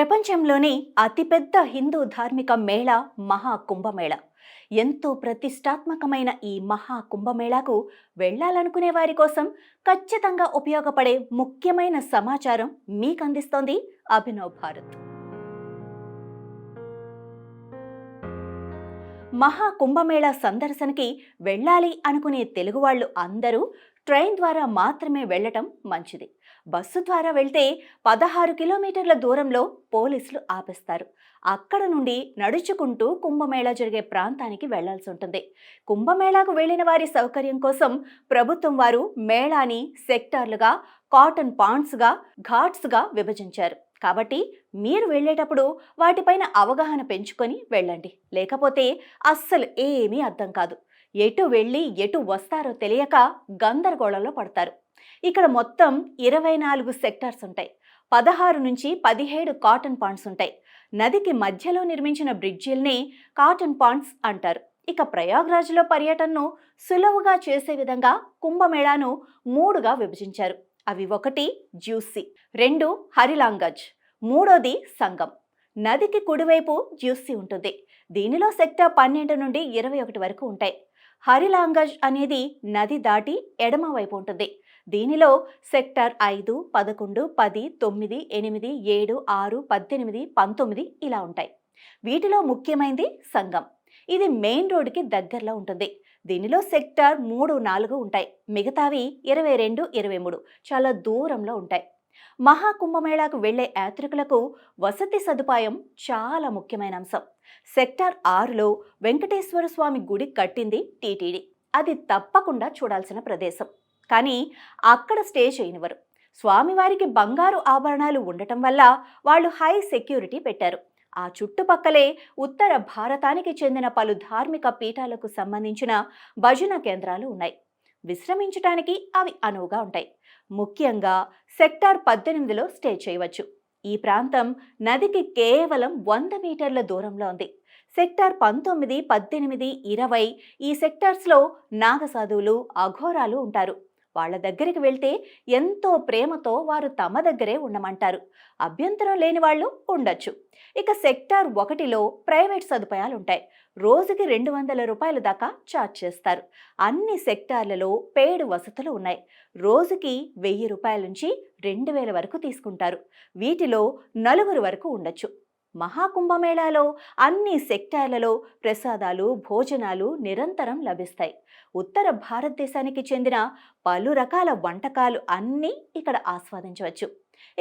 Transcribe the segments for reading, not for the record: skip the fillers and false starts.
ప్రపంచంలోనే అతిపెద్ద హిందూ ధార్మిక మేళ మహా కుంభమేళ. ఎంతో ప్రతిష్టాత్మకమైన ఈ మహా కుంభమేళాకు వెళ్ళాలనుకునే వారి కోసం ఖచ్చితంగా ఉపయోగపడే ముఖ్యమైన సమాచారం మీకు అందిస్తోంది అభినవ్ భారత్. మహా కుంభమేళా సందర్శనకి వెళ్ళాలి అనుకునే తెలుగు వాళ్ళు అందరూ ట్రైన్ ద్వారా మాత్రమే వెళ్ళటం మంచిది. బస్సు ద్వారా వెళ్తే 16 కిలోమీటర్ల దూరంలో పోలీసులు ఆపేస్తారు. అక్కడ నుండి నడుచుకుంటూ కుంభమేళా జరిగే ప్రాంతానికి వెళ్లాల్సి ఉంటుంది. కుంభమేళాకు వెళ్లిన వారి సౌకర్యం కోసం ప్రభుత్వం వారు మేళాని సెక్టార్లుగా, కాటన్ పాండ్స్గా, ఘాట్స్గా విభజించారు. కాబట్టి మీరు వెళ్ళేటప్పుడు వాటిపైన అవగాహన పెంచుకొని వెళ్ళండి. లేకపోతే అస్సలు ఏమీ అర్థం కాదు. ఎటు వెళ్ళి ఎటు వస్తారో తెలియక గందరగోళంలో పడతారు. ఇక్కడ మొత్తం 24 సెక్టార్స్ ఉంటాయి. 16 నుంచి 17 కాటన్ పాండ్స్ ఉంటాయి. నదికి మధ్యలో నిర్మించిన బ్రిడ్జిల్ని కాటన్ పాండ్స్ అంటారు. ఇక ప్రయాగ్రాజ్లో పర్యటనను సులువుగా చేసే విధంగా కుంభమేళాను 3గా విభజించారు. అవి 1 జ్యూసి, 2 హరిలాంగజ్, 3ది సంగం. నదికి కుడివైపు జ్యూసి ఉంటుంది. దీనిలో సెక్టార్ 12 నుండి 21 వరకు ఉంటాయి. హరిలాంగజ్ అనేది నది దాటి ఎడమ వైపు ఉంటుంది. దీనిలో సెక్టార్ 5, 11, 10, 9, 8, 7, 6, 18, 19 ఇలా ఉంటాయి. వీటిలో ముఖ్యమైనది సంగం. ఇది మెయిన్ రోడ్డుకి దగ్గరలో ఉంటుంది. దీనిలో సెక్టార్ 3, 4 ఉంటాయి. మిగతావి 22, 23 చాలా దూరంలో ఉంటాయి. మహాకుంభమేళాకు వెళ్లే యాత్రికులకు వసతి సదుపాయం చాలా ముఖ్యమైన అంశం. సెక్టార్ 6లో వెంకటేశ్వర స్వామి గుడి కట్టింది టీటీడీ. అది తప్పకుండా చూడాల్సిన ప్రదేశం. కానీ అక్కడ స్టే చేయనివ్వరు. స్వామివారికి బంగారు ఆభరణాలు ఉండటం వల్ల వాళ్ళు హై సెక్యూరిటీ పెట్టారు. ఆ చుట్టుపక్కలే ఉత్తర భారతానికి చెందిన పలు ధార్మిక పీఠాలకు సంబంధించిన భజన కేంద్రాలు ఉన్నాయి. విశ్రమించటానికి అవి అనువుగా ఉంటాయి. ముఖ్యంగా సెక్టార్ 18లో స్టే చేయవచ్చు. ఈ ప్రాంతం నదికి కేవలం 100 మీటర్ల దూరంలో ఉంది. సెక్టార్ 19, 18, 20 ఈ సెక్టార్స్లో నాగసాధువులు, అఘోరాలు ఉంటారు. వాళ్ళ దగ్గరికి వెళ్తే ఎంతో ప్రేమతో వారు తమ దగ్గరే ఉండమంటారు. అభ్యంతరం లేని వాళ్ళు ఉండొచ్చు. ఇక సెక్టార్ 1లో ప్రైవేట్ సదుపాయాలు ఉంటాయి. రోజుకి 200 రూపాయల దాకా ఛార్జ్ చేస్తారు. అన్ని సెక్టార్లలో పేడ్ వసతులు ఉన్నాయి. రోజుకి 1000 రూపాయల నుంచి 2000 వరకు తీసుకుంటారు. వీటిలో 4 వరకు ఉండొచ్చు. మహాకుంభమేళాలో అన్ని సెక్టార్లలో ప్రసాదాలు, భోజనాలు నిరంతరం లభిస్తాయి. ఉత్తర భారతదేశానికి చెందిన పలు రకాల వంటకాలు అన్నీ ఇక్కడ ఆస్వాదించవచ్చు.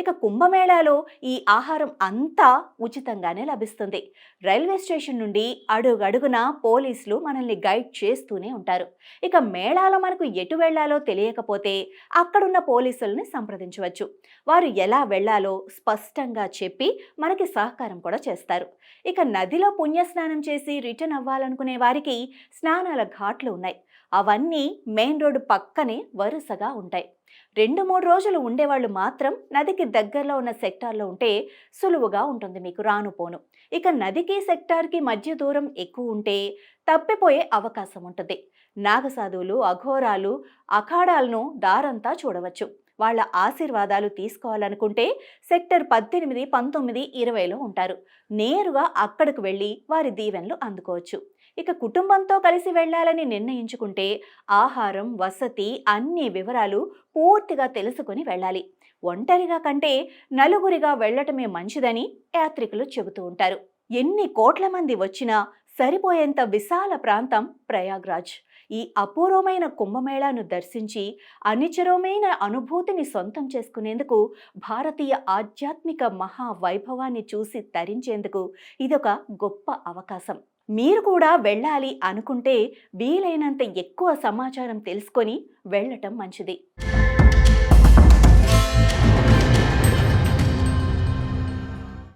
ఇక కుంభమేళాలో ఈ ఆహారం అంతా ఉచితంగానే లభిస్తుంది. రైల్వే స్టేషన్ నుండి అడుగడుగున పోలీసులు మనల్ని గైడ్ చేస్తూనే ఉంటారు. ఇక మేళాలో మనకు ఎటు వెళ్లాలో తెలియకపోతే అక్కడున్న పోలీసుల్ని సంప్రదించవచ్చు. వారు ఎలా వెళ్లాలో స్పష్టంగా చెప్పి మనకి సహకారం కూడా చేస్తారు. ఇక నదిలో పుణ్యస్నానం చేసి రిటర్న్ అవ్వాలనుకునే వారికి స్నానాల ఘాట్లు ఉన్నాయి. అవన్నీ మెయిన్ రోడ్డు పక్కనే వరుసగా ఉంటాయి. 2-3 రోజులు ఉండేవాళ్ళు మాత్రం నదికి దగ్గరలో ఉన్న సెక్టార్లో ఉంటే సులువుగా ఉంటుంది మీకు రానుపోను. ఇక నదికి సెక్టార్కి మధ్య దూరం ఎక్కువ ఉంటే తప్పిపోయే అవకాశం ఉంటుంది. నాగసాధువులు, అఘోరాలు, అఖాడాలను దారంతా చూడవచ్చు. వాళ్ళ ఆశీర్వాదాలు తీసుకోవాలనుకుంటే సెక్టర్ 18, 19, 20లో ఉంటారు. నేరుగా అక్కడికి వెళ్ళి వారి దీవెనలు అందుకోవచ్చు. ఇక కుటుంబంతో కలిసి వెళ్ళాలని నిర్ణయించుకుంటే ఆహారం, వసతి అన్ని వివరాలు పూర్తిగా తెలుసుకొని వెళ్ళాలి. ఒంటరిగా కంటే నలుగురిగా వెళ్ళటమే మంచిదని యాత్రికులు చెబుతూ ఉంటారు. ఎన్ని కోట్ల మంది వచ్చినా సరిపోయేంత విశాల ప్రాంతం ప్రయాగ్రాజ్. ఈ అపూర్వమైన కుంభమేళాను దర్శించి అనిచరమైన అనుభూతిని సొంతం చేసుకునేందుకు, భారతీయ ఆధ్యాత్మిక మహావైభవాన్ని చూసి తరించేందుకు ఇదొక గొప్ప అవకాశం. మీరు కూడా వెళ్ళాలి అనుకుంటే వీలైనంత ఎక్కువ సమాచారం తెలుసుకొని వెళ్ళటం మంచిది.